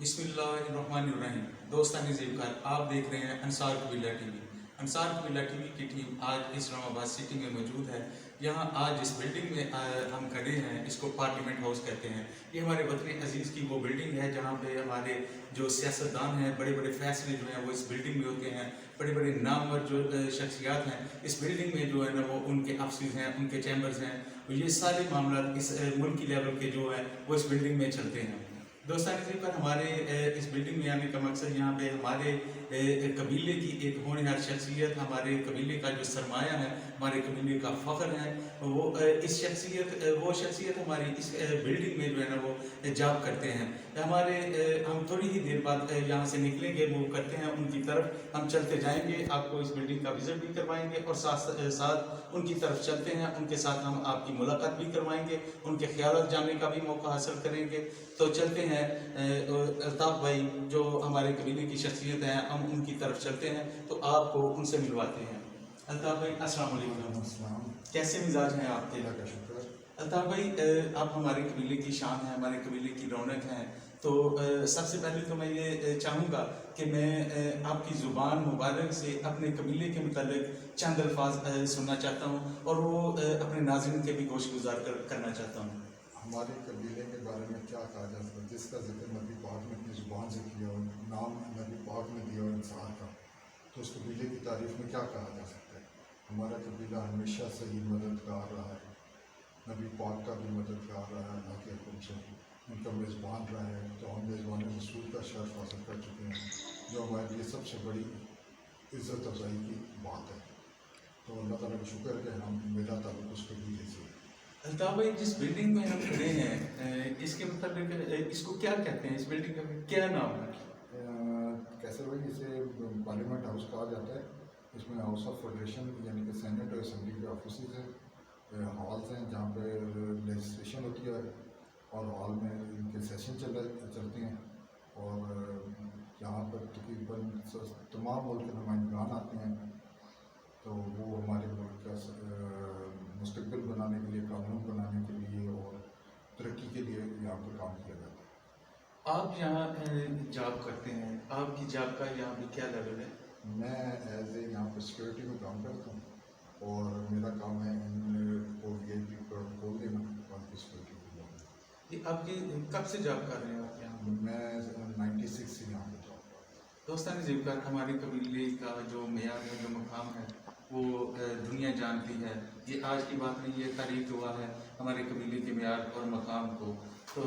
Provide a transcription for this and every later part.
बिस्मिल्लाहिर्रहमानिर्रहीम। दोस्तान ज़ीवकार, आप देख रहे हैं अंसार कबीला टीवी। अंसार कबीला टीवी की टीम आज इस्लामाबाद सिटी में मौजूद है। यहाँ आज इस बिल्डिंग में हम खड़े हैं, इसको पार्लियामेंट हाउस कहते हैं। ये हमारे वतन अजीज़ की वो बिल्डिंग है जहाँ पे हमारे जो सियासतदान हैं, बड़े बड़े फैसले जो हैं वो इस बिल्डिंग में होते हैं। बड़े बड़े नामवर जो शख्सियात हैं इस बिल्डिंग में जो है ना वो उनके ऑफिस हैं, उनके चैम्बर्स हैं। ये सारे मामला इस मुल्की लेवल के जो है वो इस बिल्डिंग में चलते हैं। दोस्तान पर हमारे इस बिल्डिंग में आने का मकसद यहाँ पे हमारे कबीले की एक होनहार शख्सियत, हमारे कबीले का जो सरमाया है, हमारे कबीले का फ़ख्र है, वो वो शख्सियत हमारी इस बिल्डिंग में जो है ना वो जॉब करते हैं। हमारे हम थोड़ी ही देर बाद यहाँ से निकलेंगे, मूव करते हैं उनकी तरफ। हम चलते जाएंगे, आपको इस बिल्डिंग का विज़िट भी करवाएंगे और साथ साथ उनकी तरफ चलते हैं, उनके साथ हम आपकी मुलाकात भी करवाएंगे, उनके ख्याल जानने का भी मौका हासिल करेंगे। तो चलते हैं, अल्ताफ़ भाई जो हमारे कबीले की शख्सियत हैं, हम उनकी तरफ चलते हैं तो आपको उनसे मिलवाते हैं। अल्ताफ़ भाई अस्सलाम वालेकुम, कैसे मिजाज हैं आपके? का शुक्र। अल्ताफ़ भाई, आप हमारे कबीले की शान हैं, हमारे कबीले की रौनक हैं। तो सबसे पहले तो मैं ये चाहूँगा कि मैं आपकी ज़ुबान मुबारक से अपने कबीले के मुतालिक चंद अल्फाज सुनना चाहता हूँ और वो अपने नाज़रीन के भी गोशगुजार करना चाहता हूँ। हमारे कबीले के बारे में क्या कहा जा सकता है, जिसका जिक्र नबी पाक ने अपनी ज़ुबान से किया और नाम नबी पाक ने दिया इंसान का, तो उस कबीले की तारीफ़ में क्या कहा जा सकता है। हमारा कबीला हमेशा से ही मददगार रहा है, नबी पाक का भी मददगार रहा है, अल्लाह के हुक्म से उनका मेज़बान रहा है। तो हम मेज़बान रसूल का शर्फ हासिल कर चुके हैं, जो हमारे लिए सबसे बड़ी इज़्ज़त अफजाई की बात है। तो अल्लाह ताला का शुक्र है कि हम मेरा ताल्लुक़ उस कबीले से। अल्ताफ़ भाई, जिस बिल्डिंग में हम खड़े हैं इसके मतलब इसको क्या कहते हैं, इस बिल्डिंग का क्या नाम है? कैसे भाई, इसे पार्लियामेंट हाउस कहा जाता है। इसमें हाउस ऑफ फेडरेशन यानी कि सेनेट और असम्बली के ऑफिस हैं, हॉल्स हैं जहाँ पे लेजिस्लेशन होती है और हॉल में इनके सेशन चलते हैं। और यहाँ पर तकरीबन तमाम मुल्क के नुमाइंदगान आते हैं, तो वो हमारे मुल्क का मुस्तकबिल बनाने के लिए, कानून बनाने के लिए और तरक्की के लिए यहाँ पर काम किया जाता है। आप यहाँ जॉब करते हैं, आपकी जॉब का यहाँ पे क्या लेवल है? मैं एज ए यहाँ पर सिक्योरिटी में काम करता हूँ और मेरा काम है इनको VIP पर खोल देना और सिक्योरिटी को। ये आपकी कब से जॉब कर रहे हैं आप यहाँ? मैं 96 से यहाँ पर जॉब करता हूँ। दोस्तान ज़ीवकार, हमारे कबीले का जो मेयार है, जो मकाम है, वो दुनिया जानती है। ये आज की बात नहीं, ये तारीख हुआ है हमारे कबीले के मेयार और मकाम को। तो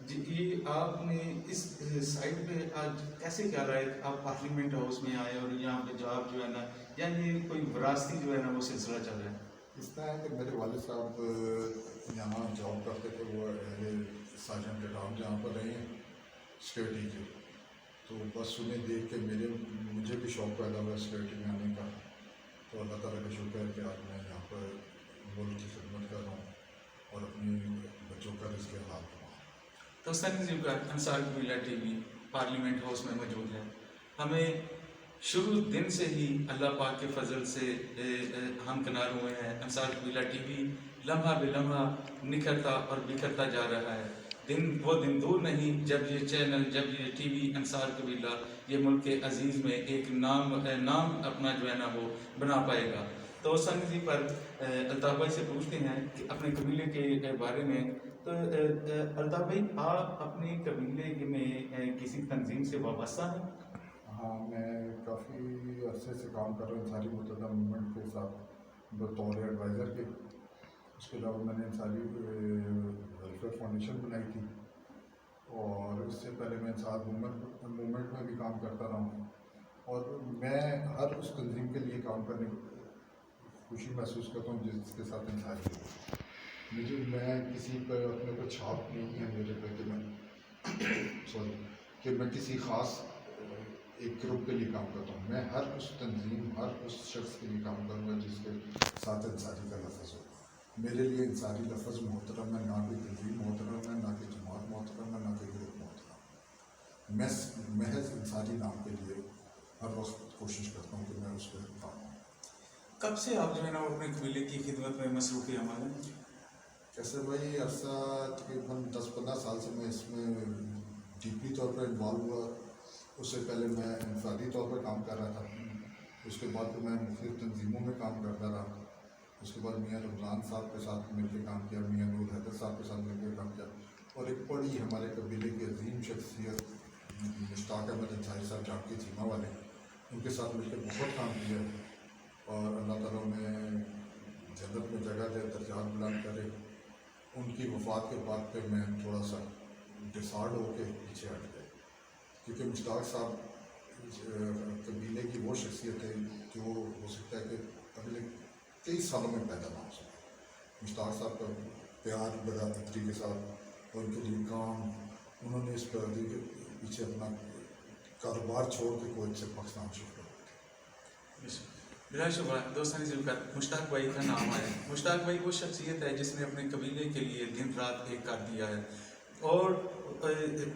ये आपने इस साइड पे आज कैसे क्या रहा है, आप पार्लियामेंट हाउस में आए और यहाँ पे जॉब जो है ना, या ये कोई विरासती जो है ना वो सिलसिला चल रहा है? इस तरह है कि मेरे वालिद साहब यहाँ जॉब करते थे, वो साजन के काम जहाँ पर रहे हैं सिक्योरिटी के। तो बस उन्हें देख के मुझे भी शौक़ पैदा हुआ सिक्योरिटी में आने का। तो अल्लाह ताला का शुक्र है कि आज मैं यहाँ पर मुल्क की खिदमत कर रहा हूँ और अपने बच्चों का रिज़्क़ हलाल कर रहा हूँ। दोस्तान ज़ीवकार, अंसार कबीला टीवी पार्लियामेंट हाउस में मौजूद है। हमें शुरू दिन से ही अल्लाह पाक के फजल से हम किनार हुए हैं। अंसार कबीला टीवी लम्हा बेलम्हा निखरता और बिखरता जा रहा है। वो दिन दूर नहीं जब ये चैनल, जब ये टीवी अंसार कबीला ये मुल्क के अजीज़ में एक नाम अपना जो है ना वो बना पाएगा। तो संगति पर अल्ताफ़ भाई से पूछते हैं कि अपने कबीले के बारे में। तो अल्ताफ़ भाई, आप अपने कबीले में किसी तंजीम से वाबस्ता हैं? हाँ, मैं काफ़ी अरसे से काम कर रहा हूँ सारी मुतहदा मूवमेंट के साथ बतौर एडवाइज़र के। उसके अलावा मैंने सारी वेलफेयर फाउंडेशन बनाई थी और इससे पहले मैं साथ मूवमेंट में भी काम करता रहा हूँ। और मैं हर उस तंजीम के लिए काम करने की खुशी महसूस करता हूँ जिसके साथ इंसानी मैं किसी पर अपने को छाप नहीं है मेरे पे कि मैं कि मैं किसी ख़ास एक ग्रुप के लिए काम करता हूँ। मैं हर उस तंजीम, हर उस शख्स के लिए काम करूँगा जिसके साथ इंसानी का लफ्ज़ हो। मेरे लिए इंसानी लफ्ज़ मोहतरम है, ना कि तंजीम मोहतरम है, ना कि जमात मोहतरम है, ना कि ग्रुप मोहतरम। मैं महज इंसानी नाम के लिए हर वक्त कोशिश करता हूँ कि मैं उस पर काम करूँ। कब से आप जो है ना अपने कबीले की खिदमत में मसरूफ़ हैं हमारे? कैसे भाई, अर्सा तकरीबन 10-15 साल से मैं इसमें डीपली तौर पर इन्वॉल्व हुआ। उससे पहले मैं इंफरादी तौर पर काम कर रहा था, उसके बाद तो मैं मुख्तलिफ तंजीमों में काम करता रहा। उसके बाद मियाँ रमज़ान साहब के साथ मिलकर काम किया, मियाँ नूर हैदर साहब के साथ मिलकर काम किया, और एक बड़ी हमारे कबीले की अजीम शख्सियत मुश्ताक अहमद अंसारी साहब जाके चीमा वाले, उनके साथ मिलकर बहुत काम किया। और अल्लाह ताला उन्हें जन्नत में जगह दे, दर्जात बुलंद करे। उनकी वफ़ात के बाद फिर मैं थोड़ा सा डिसार्ड होकर पीछे हट गया, क्योंकि मुश्ताक साहब कबीले की वो शख्सियत है जो हो सकता है कि अगले कई सालों में पैदा ना हो सके। मुश्ताक साहब का प्यार बरादरी के साथ और उनके लिए काम, उन्होंने इस बरादरी के पीछे अपना कारोबार छोड़ के कोयत से पाकिस्तान शुरू कर। बिलाशुबा दोस्तानी ज़िक्र मुश्ताक भाई का नाम है। मुश्ताक भाई वो शख्सियत है जिसने अपने कबीले के लिए दिन रात एक कर दिया है, और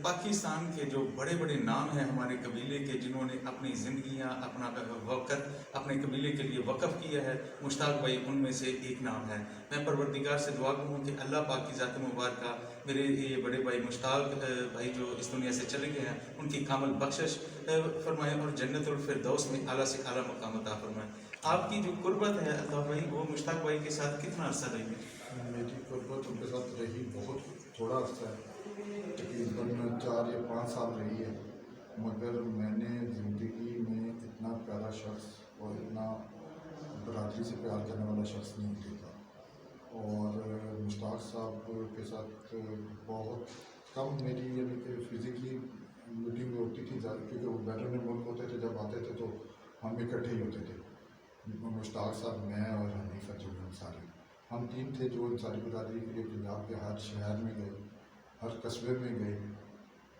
पाकिस्तान के जो बड़े बड़े नाम हैं हमारे कबीले के, जिन्होंने अपनी ज़िंदगियाँ अपना वक़्त अपने कबीले के लिए वक़्फ़ किया है, मुश्ताक भाई उनमें से एक नाम है। मैं परवरदिगार से दुआ करूँ कि अल्लाह पाक की ज़ात मुबारक मेरे ये बड़े भाई मुश्ताक भाई जो इस दुनिया से चले गए हैं, उनकी कामल बख्शिश फरमाए और जन्नतुल फिरदौस में आला से आला मकाम अता फरमाए। आपकी जो कुर्बत है अल्ताफ़ भाई, वो मुश्ताक भाई के साथ कितना अर्सा रही है? मेरी कुर्बत उनके साथ रही बहुत थोड़ा अर्सा है, तकरीबन 4 या 5 साल रही है, मगर मैंने ज़िंदगी में इतना प्यारा शख्स और इतना बरादरी से प्यार करने वाला शख्स नहीं देखा। और मुश्ताक साहब के साथ बहुत कम मेरी यानी कि फिज़िकली मीटिंग होती थी, क्योंकि वो बैरून मुल्क होते थे, जब आते थे तो हम इकट्ठे ही होते थे। मुश्ताक साहब, मैं और हनीफ अंसारी, हम 3 थे जो अंसारी बरादरी के लिए पंजाब के हर शहर में गए, हर कस्बे में गए,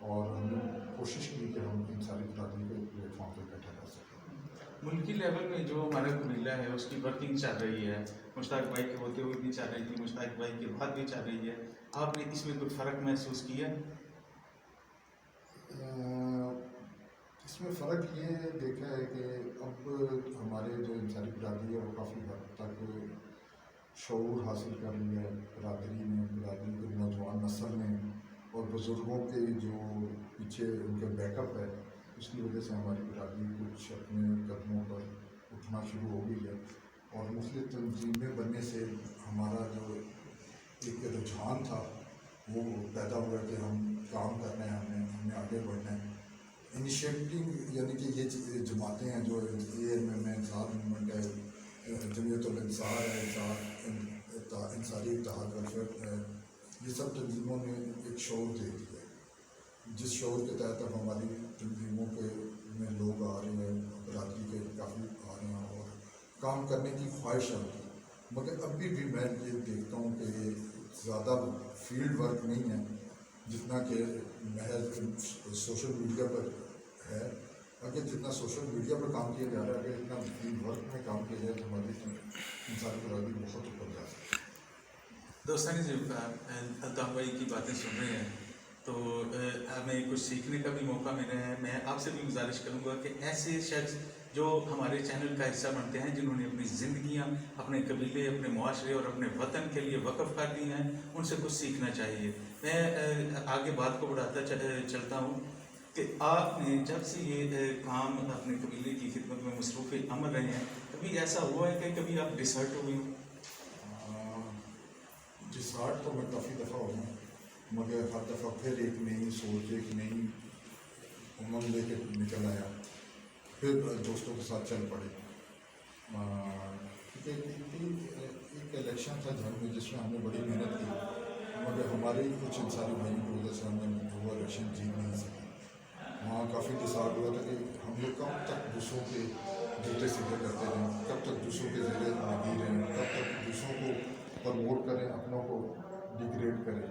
और हमने कोशिश की कि हम अंसारी बरादरी को एक प्लेटफॉर्म पर इकट्ठा कर सकें। मुल्की लेवल में जो हमारा कबीला है उसकी वर्किंग चल रही है, मुश्ताक भाई के होते हुए भी चल रही थी, मुश्ताक भाई के बाद भी चल रही है। आपने इसमें कोई फ़र्क महसूस किया? इसमें फ़र्क ये देखा है कि अब हमारे जो अंसारी बरादरी है वो काफ़ी हद तक शऊर हासिल कर लिया है बरादरी ने, बरादरी के नौजवान नस्ल ने, और बुज़ुर्गों के जो पीछे उनका बैकअप है, उसकी वजह से हमारी बरादरी कुछ अपने कदमों पर उठना शुरू हो गई है। और मुख्तलिफ तंजीमें बनने से हमारा जो एक रुझान था वो पैदा हुआ कि हम काम करना है, हमने आगे बढ़ना है। इनिशिएटिव यानी कि ये जमातें हैं जो AMM है, इंसार मूवमेंट है, जमीयतुल इंसार है, इंसारी इत्तेहाद वेलफेयर है, ये सब तंजीमों ने एक शऊर दे दिया है, जिस शऊर के तहत अब हमारी तंजीमों के में लोग आ रहे हैं, बरादरी के काफ़ी आ रहे हैं और काम करने की ख्वाहिश है। मगर अभी भी मैं ये देखता हूँ कि ये ज़्यादा फील्ड वर्क नहीं है जितना कि महज सोशल मीडिया पर है। अगर जितना सोशल मीडिया पर काम किया जा रहा है, अगर इतना फील्ड वर्क में काम किया जाए तो हमारी इंसानी बरादरी बहुत ऊपर जा सकती है। दोस्तानी अल्ताफ़ भाई की बातें सुन रहे हैं तो हमें कुछ सीखने का भी मौका मिल रहा है। मैं आपसे भी गुजारिश करूंगा कि ऐसे शख्स जो हमारे चैनल का हिस्सा बनते हैं, जिन्होंने अपनी ज़िंदगियां अपने कबीले, अपने मुआशरे और अपने वतन के लिए वक़्फ़ कर दी हैं, उनसे कुछ सीखना चाहिए। मैं आगे बात को बढ़ाता चलता हूँ कि आपने जब से ये काम अपने कबीले की खिदमत में मसरूफ़ अमल रहे हैं, कभी ऐसा हुआ है कि कभी आप डिसर्ट हुए हो? डिसहार्ट तो मैं काफ़ी दफ़ा हूँ, मगर हर दफ़ा फिर एक नई सोच, एक नई उमंग लेके निकल आया, फिर दोस्तों के साथ चल पड़े। एक इलेक्शन था जंग में जिसमें हमने बड़ी मेहनत की, मगर हमारे ही कुछ इंसानी भाइयों की वजह से हमने वो इलेक्शन जीत नहीं सके। वहाँ काफ़ी डिसार्ट हुआ था कि हम लोग कब तक दूसरों के जूते सीधे करते रहें, कब तक दूसरों के ज़रिए लगी रहें, कब तक दूसरों को प्रमोट करें, अपनों को डिग्रेड करें।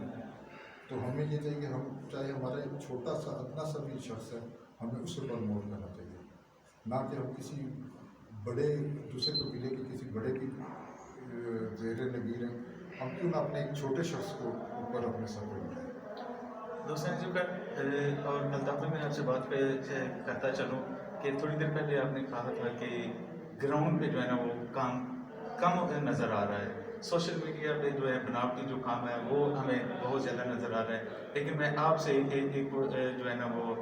तो हमें ये चाहिए कि हम चाहे हमारा एक छोटा सा अपना सा भी शख्स है, हमें उसे प्रमोट करना चाहिए, ना कि हम किसी बड़े दूसरे कबीले के किसी बड़े की ज़ेरे लगी रहें। हम क्यों ना अपने एक छोटे शख्स को ऊपर अपने सर पर उठाएं। दोस्तों जी और अल्ताफ़ भाई, मैं आपसे बात पे करता चलूँ कि थोड़ी देर पहले आपने कहा था कि ग्राउंड पे जो है ना वो काम कम नज़र आ रहा है। सोशल मीडिया पे जो है बनावटी जो काम है वो हमें बहुत ज़्यादा नज़र आ रहा है, लेकिन मैं आपसे एक जो है ना वो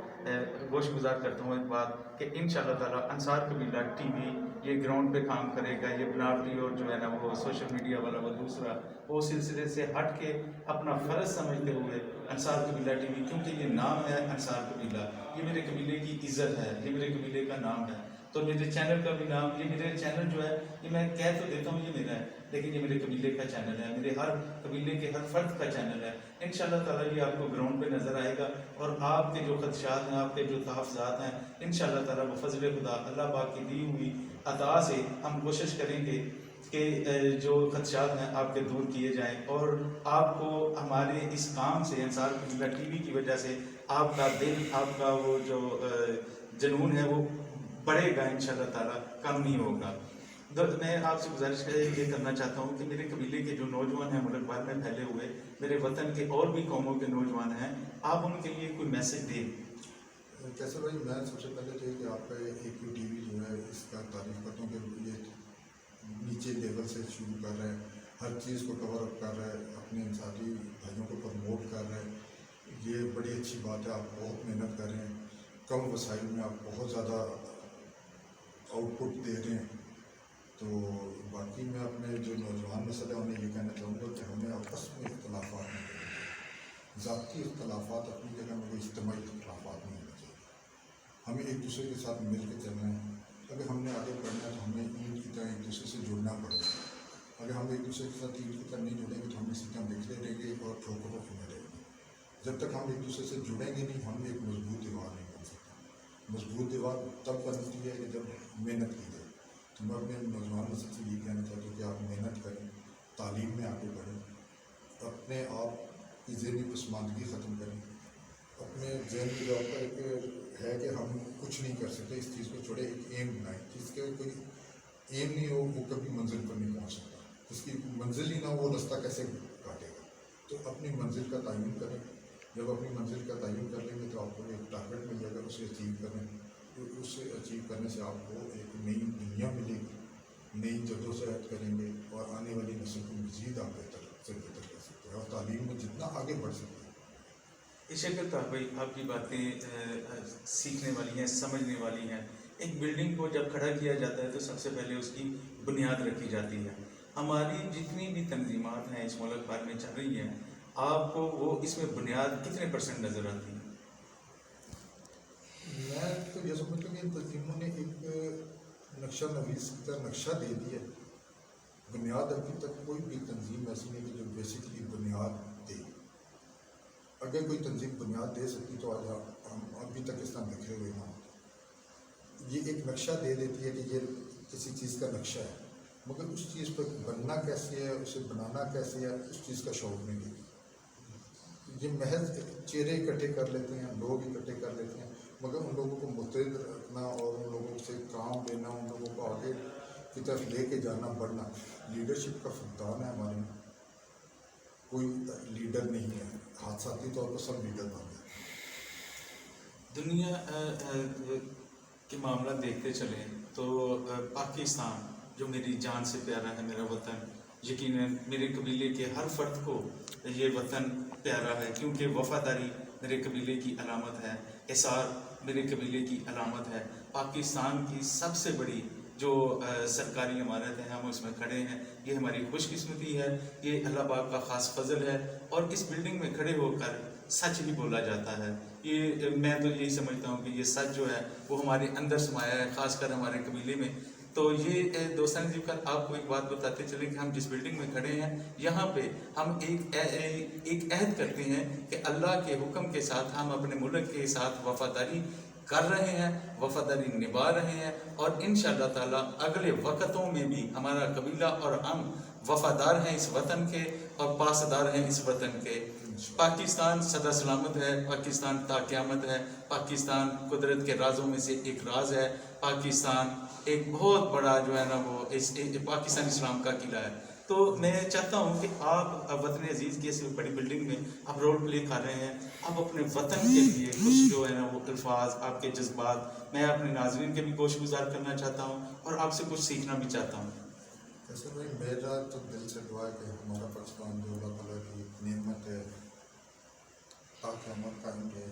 गोश गुजार करता हूँ एक बात कि इंशाअल्लाह ताला अंसार कबीला टीवी ये ग्राउंड पे काम करेगा। ये बनावटी और जो है ना वो सोशल मीडिया वाला वो दूसरा वो सिलसिले से हट के अपना फ़र्ज समझते हुए अंसार कबीला टीवी, क्योंकि ये नाम है अंसार कबीला, ये मेरे कबीले की इज़्ज़त है, ये मेरे कबीले का नाम है, तो मेरे चैनल का भी नाम, ये मेरे चैनल जो है ये मैं कह तो देता हूँ ये मेरा है, लेकिन ये मेरे कबीले का चैनल है, मेरे हर कबीले के हर फर्द का चैनल है। इंशाअल्लाह ताला ये आपको ग्राउंड पे नज़र आएगा और आपके जो खदशात हैं, आपके जो तहफ़्ज़ात हैं, इंशाअल्लाह ताला बफ़ज़्ल खुदा अल्लाह पाक की दी हुई अता से हम कोशिश करेंगे कि जो खदशात हैं आपके दूर किए जाएँ और आपको हमारे इस काम से अंसार कबीला टीवी की वजह से आपका दिल, आपका वो जो जुनून है वो बढ़ेगा, इंशाअल्लाह ताला कम नहीं होगा। मैं आपसे गुजारिश ये करना चाहता हूँ कि मेरे कबीले के जो नौजवान हैं मुल्क भर में फैले हुए, मेरे वतन के और भी कौमों के नौजवान हैं, आप उनके लिए कोई मैसेज दें। कैसे भाई, मैं सबसे पहले तो कि आपका AQ TV जो है इसका तारीफ करता हूँ कि ये नीचे लेवल से शुरू कर रहा है, हर चीज़ को कवर अप कर रहा है, अपने इंसानी भाइयों को प्रमोट कर रहा है, ये बड़ी अच्छी बात है। आप बहुत मेहनत कर रहे हैं, कम वसाइल में आप बहुत ज़्यादा आउटपुट दे रहे हैं। तो बाकी मैं अपने जो नौजवान नस्ल है उन्हें ये कहना चाहूँगा कि हमें आपस में इख्तलाफात नहीं करने चाहिए, ज़ाती इख्तलाफात अपनी जगह में, कोई इज्तिमाई इख्तलाफात नहीं होने चाहिए। हमें एक दूसरे के साथ मिल के चलना है। अगर हमने आगे बढ़ना है तो हमें ईद की तरह एक दूसरे से जुड़ना पड़ेगा। अगर हम एक दूसरे के साथ ईद की तरह नहीं जुड़ेंगे तो हम इसी तरह बिखरे रहेंगे और ठोकरों में रहेंगे। जब तक हम एक दूसरे से जुड़ेंगे नहीं, हम एक मजबूत दीवार नहीं बन सकते। मजबूत दीवार तब बनती है कि जब मेहनत की जाए। तो मैं अपने नौजवान नस्ल से ये कहना चाहता हूँ कि आप मेहनत करें, तालीम में आगे बढ़ें, अपने आप की ज़हनी पसमानदगी ख़त्म करें। अपने जहन में जो आपका एक है कि हम कुछ नहीं कर सकते, इस चीज़ को छोड़े एक एम बनाएं। जिसके कोई एम नहीं हो वो कभी मंजिल पर नहीं पहुँच सकता। जिसकी मंजिल ही ना हो वो रास्ता कैसे काटेगा। तो अपनी मंजिल का तयन करें। जब अपनी मंजिल का तयन कर लेंगे तो आपको एक टारगेट मिल जाएगा, उसे अचीव करें। तो उसे अचीव करने से आपको एक नई दुनिया मिलेगी, नई जद्दोजहद करेंगे और आने वाली नस्ल को मज़ीद आप बेहतर से बेहतर कर सकते हैं और तालीम में जितना आगे बढ़ सकते हैं। इशरत भाई, आपकी बातें सीखने वाली हैं, समझने वाली हैं। एक बिल्डिंग को जब खड़ा किया जाता है तो सबसे पहले उसकी बुनियाद रखी जाती है। हमारी जितनी भी तंजीमात हैं इस मुल्क भर में चल रही हैं, आपको वो इसमें बुनियाद कितने % नज़र आती है? मैं तो ये समझता हूँ कि इन तंजीमों ने एक नक्शा नवीस का नक्शा दे दिया। बुनियाद अभी तक कोई भी तंजीम ऐसी नहीं कि जो बेसिकली बुनियाद दे। अगर कोई तंजीम बुनियाद दे सकती तो आज हम अभी तक इस तरह बिखरे हुए ना होते। ये एक नक्शा दे देती है कि ये किसी चीज़ का नक्शा है, मगर उस चीज़ पर बनना कैसे है, उसे बनाना कैसे है, उस चीज़ का शौक नहीं देती। ये महज चेहरे इकट्ठे कर लेते हैं, लोग इकट्ठे कर लेते हैं, मगर उन लोगों को मुतहद रखना और उन लोगों से काम लेना, उन लोगों को आगे की तरफ लेके जाना, बढ़ना, लीडरशिप का फुकदान है हमारे में। कोई लीडर नहीं है, हादसाती तौर पर सब लीडर बन गए। दुनिया के मामला देखते चलें तो पाकिस्तान जो मेरी जान से प्यारा है, मेरा वतन, यकीनन मेरे कबीले के हर फर्द को ये वतन प्यारा है, क्योंकि वफ़ादारी मेरे कबीले की अलामत है, इसार मेरे कबीले की अलामत है। पाकिस्तान की सबसे बड़ी जो सरकारी इमारत है, हम उसमें खड़े हैं, ये हमारी खुशकिस्मती है, ये अल्लाह पाक का ख़ास फजल है। और इस बिल्डिंग में खड़े होकर सच ही बोला जाता है। ये मैं तो यही समझता हूँ कि ये सच जो है वो हमारे अंदर समाया है, ख़ासकर हमारे कबीले में। तो ये दोस्तान जीवकर आपको एक बात बताते चले कि हम जिस बिल्डिंग में खड़े हैं, यहाँ पे हम एक अहद करते हैं कि अल्लाह के हुक्म के साथ हम अपने मुल्क के साथ वफ़ादारी कर रहे हैं, वफ़ादारी निभा रहे हैं, और इंशाअल्लाह ताला अगले वक़्तों में भी हमारा कबीला और हम वफ़ादार हैं इस वतन के और पासदार हैं इस वतन के। पाकिस्तान सदा सलामत है, पाकिस्तान ताक़यामत है, पाकिस्तान कुदरत के राज़ों में से एक राज है, पाकिस्तान एक बहुत बड़ा जो है ना वो पाकिस्तान इस्लाम का किला है। तो मैं चाहता हूँ कि आप वतन अजीज़ की ऐसी बड़ी बिल्डिंग में आप रोल प्ले कर रहे हैं, आप अपने वतन के लिए कुछ जो है ना वो अल्फाज, आपके जज्बात मैं अपने नाज़रीन के भी गोश गुजार करना चाहता हूँ और आपसे कुछ सीखना भी चाहता हूँ। ویسے بھائی میرا تو دل سے دعا ہے کہ ہمارا پاکستان جو اللہ تعالیٰ کی نعمت ہے تاکہ ہمارا قائم رہے،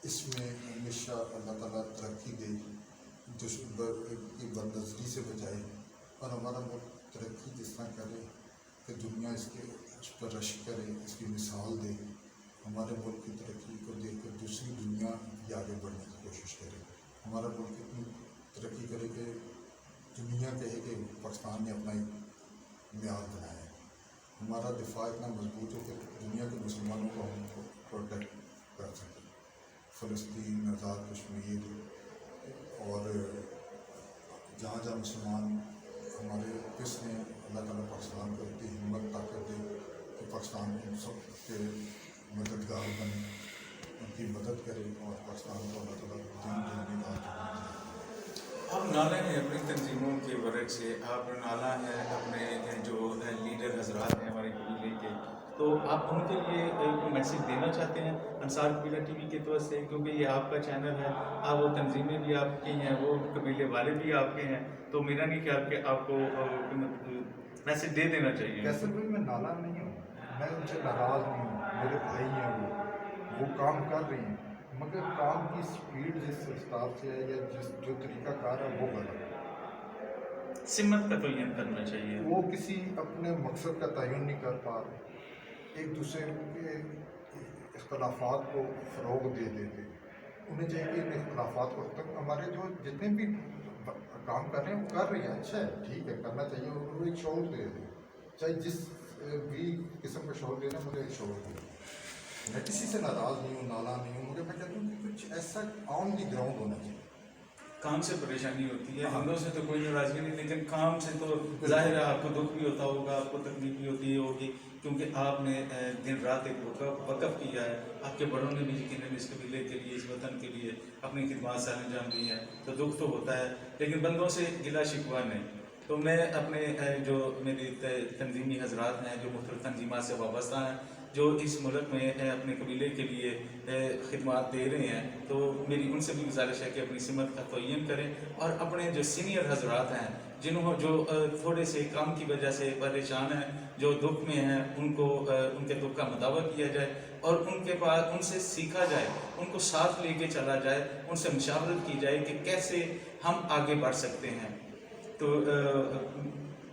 اس میں ہمیشہ اللہ تعالیٰ ترقی دے، دشمن کی بدنظری سے بچائے، اور ہمارا ملک ترقی جس طرح کرے کہ دنیا اس پر رشک کرے، اس کی مثال دے، ہمارے ملک کی ترقی کو دیکھ کر دوسری دنیا بھی آگے بڑھنے کی کوشش کرے، ہمارا ملک اتنی ترقی کرے کہ دنیا کہے کہ پاکستان نے اپنا ایک معیار بنایا ہے، ہمارا دفاع اتنا مضبوط ہو کہ دنیا کے مسلمانوں کو ہم پروٹیکٹ کر سکیں، فلسطین، آزاد کشمیر، اور جہاں جہاں مسلمان ہمارے کس نے اللہ تعالیٰ پاکستان کو اتنی ہمت طاقت دے کہ پاکستان ان سب کے مددگار بنے، ان کی مدد کرے، اور پاکستان کو اللہ تعالیٰ دین دینے کا حکم دے۔ آپ نالا ہیں اپنی تنظیموں کے ورق سے، آپ نالا ہیں اپنے جو لیڈر حضرات ہیں ہمارے قبیلے کے، تو آپ ان کے لیے ایک میسیج دینا چاہتے ہیں انصار قبیلہ ٹی وی کے طور سے، کیونکہ یہ آپ کا چینل ہے، آپ وہ تنظیمیں بھی آپ کی ہیں، وہ قبیلے والے بھی آپ کے ہیں، تو میرا نہیں خیال کہ آپ کو میسیج دے دینا چاہیے۔ کیسے بھی میں نالا نہیں ہوں، میں ان سے ناراض نہیں ہوں، میرے بھائی ہیں وہ کام کر رہی ہیں، مگر کام کی سپیڈ جس رفتار سے ہے یا جو طریقہ کار ہے وہ غلط ہے، سمت کا تعین کرنا چاہیے۔ وہ کسی اپنے مقصد کا تعین نہیں کر پا رہے، ایک دوسرے کے اختلافات کو فروغ دے دیتے، انہیں چاہیے کہ ان اختلافات کو تک ہمارے جو جتنے بھی کام کر رہے ہیں وہ کر رہی ہیں، اچھا ہے، ٹھیک ہے، کرنا چاہیے، وہ ایک شعور دے دیں، چاہے جس بھی قسم کا شعور دینا، مجھے ایک شعور دے، میں کسی سے ناراض نہیں ہوں، نالا نہیں ہوں، مگر میں کہتا ہوں کہ کچھ ایسا آن دی گراؤنڈ ہونا چاہیے۔ کام سے پریشانی ہوتی ہے، ہندوؤں سے تو کوئی ناراضگی نہیں، لیکن کام سے تو ظاہر ہے آپ کو دکھ بھی ہوتا ہوگا، آپ کو تکلیف بھی ہوتی ہوگی، کیونکہ آپ نے دن رات ایک وقف کیا ہے، آپ کے بڑوں نے بھی یقیناً اس قبیلے کے لیے، اس وطن کے لیے اپنی خدمات سر انجام دی ہے، تو دکھ تو ہوتا ہے، لیکن بندوں سے گلا شکوہ نہیں۔ تو میں اپنے جو میری تنظیمی حضرات ہیں جو مختلف تنظیمات سے وابستہ ہیں، جو اس ملک میں اپنے قبیلے کے لیے خدمات دے رہے ہیں، تو میری ان سے بھی گزارش ہے کہ اپنی سمت کا تعین کریں، اور اپنے جو سینئر حضرات ہیں جو تھوڑے سے کام کی وجہ سے پریشان ہیں، جو دکھ میں ہیں، ان کو ان کے دکھ کا مداوع کیا جائے، اور ان کے بعد ان سے سیکھا جائے، ان کو ساتھ لے کے چلا جائے، ان سے مشاورت کی جائے کہ کیسے ہم آگے بڑھ سکتے ہیں۔ تو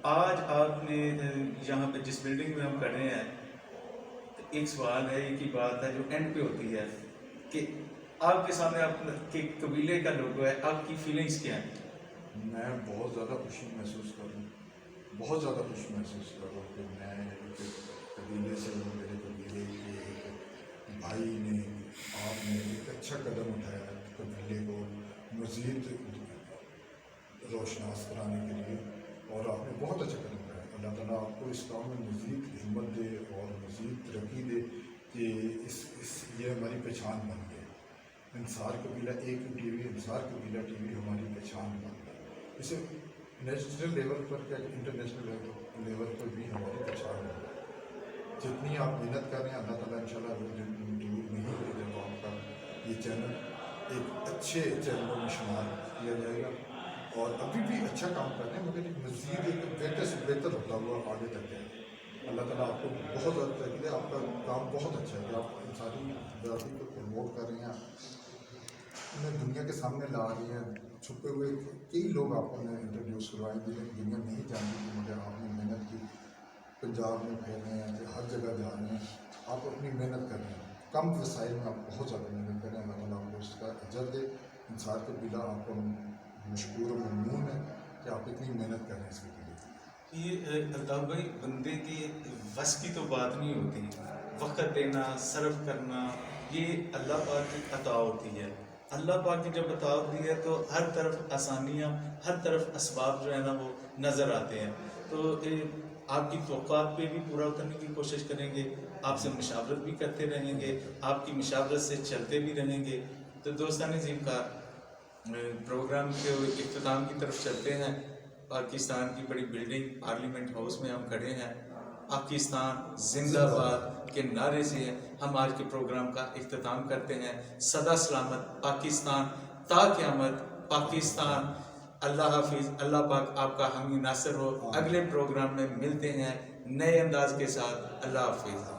آج آپ نے یہاں پہ جس بلڈنگ میں ہم کھڑے ہیں، ایک سوال ہے، ایک ہی بات ہے جو اینڈ پہ ہوتی ہے کہ آپ کے سامنے آپ کے قبیلے کا لوگو ہے، آپ کی فیلنگز کیا ہیں؟ میں بہت زیادہ خوشی محسوس کروں، بہت زیادہ خوشی محسوس کروں کہ میں ایک قبیلے سے ہوں، میرے قبیلے کے ایک بھائی نے، آپ نے ایک اچھا قدم اٹھایا قبیلے کو مزید روشناس کرانے کے لیے، اور آپ نے بہت اچھا قدم اٹھایا۔ اللہ تعالیٰ آپ کو اس کام میں مزید ہمت دے اور مزید ترقی دے کہ یہ ہماری پہچان بن گئی، انصار قبیلہ ایک ٹی وی، انصار قبیلہ ٹی وی ہماری پہچان بن گئی، اسے نیشنل لیول پر کیا انٹرنیشنل لیول پر بھی ہماری پہچان بن گئی۔ جتنی آپ محنت کر رہے ہیں، اللہ تعالیٰ انشاءاللہ دور نہیں کرے گا، آپ کا یہ چینل ایک اچھے چینلوں میں شمار کیا جائے گا، اور ابھی بھی اچھا کام کر رہے ہیں، مگر مزید ایک بہتر سے بہتر ہوتا ہوا آگے تک ہے۔ اللہ تعالیٰ آپ کو بہت زیادہ ترقی دے، آپ کا کام بہت اچھا ہے کہ آپ انسانی برادری کو پروموٹ کر رہے ہیں، انہیں دنیا کے سامنے لا رہی ہیں، چھپے ہوئے کئی لوگ آپ نے انٹروڈیوس کروائے جنہیں دنیا نہیں جانتی، مگر آپ نے محنت کی، پنجاب میں پھیر رہے ہیں، ہر جگہ جا رہے ہیں، آپ اپنی محنت کر رہے ہیں، کم وسائل میں آپ بہت زیادہ محنت کر رہے ہیں، اللہ تعالیٰ آپ کو اس کا اجر دے۔ انصار قبیلہ آپ کو مشکور و ممنون ہے کہ آپ اتنی محنت کر رہے ہیں اس کے لیے۔ یہ الطاف بھائی، بندے کی بس کی تو بات نہیں ہوتی، وقت دینا، صرف کرنا، یہ اللہ پاک کی عطا ہوتی ہے۔ اللہ پاک کی جب عطا ہوتی ہے تو ہر طرف آسانیاں، ہر طرف اسباب جو ہے نا وہ نظر آتے ہیں، تو آپ کی توقعات پہ بھی پورا کرنے کی کوشش کریں گے، آپ سے مشاورت بھی کرتے رہیں گے، آپ کی مشاورت سے چلتے بھی رہیں گے۔ تو دوستان عظیم کا پروگرام کے اختتام کی طرف چلتے ہیں۔ پاکستان کی بڑی بلڈنگ پارلیمنٹ ہاؤس میں ہم کھڑے ہیں، پاکستان زندہ باد کے نعرے سے ہم آج کے پروگرام کا اختتام کرتے ہیں۔ سدا سلامت پاکستان، تا قیامت پاکستان۔ اللہ حافظ. اللہ پاک آپ کا حامی ناصر ہو. اگلے پروگرام میں ملتے ہیں نئے انداز کے ساتھ. اللہ حافظ.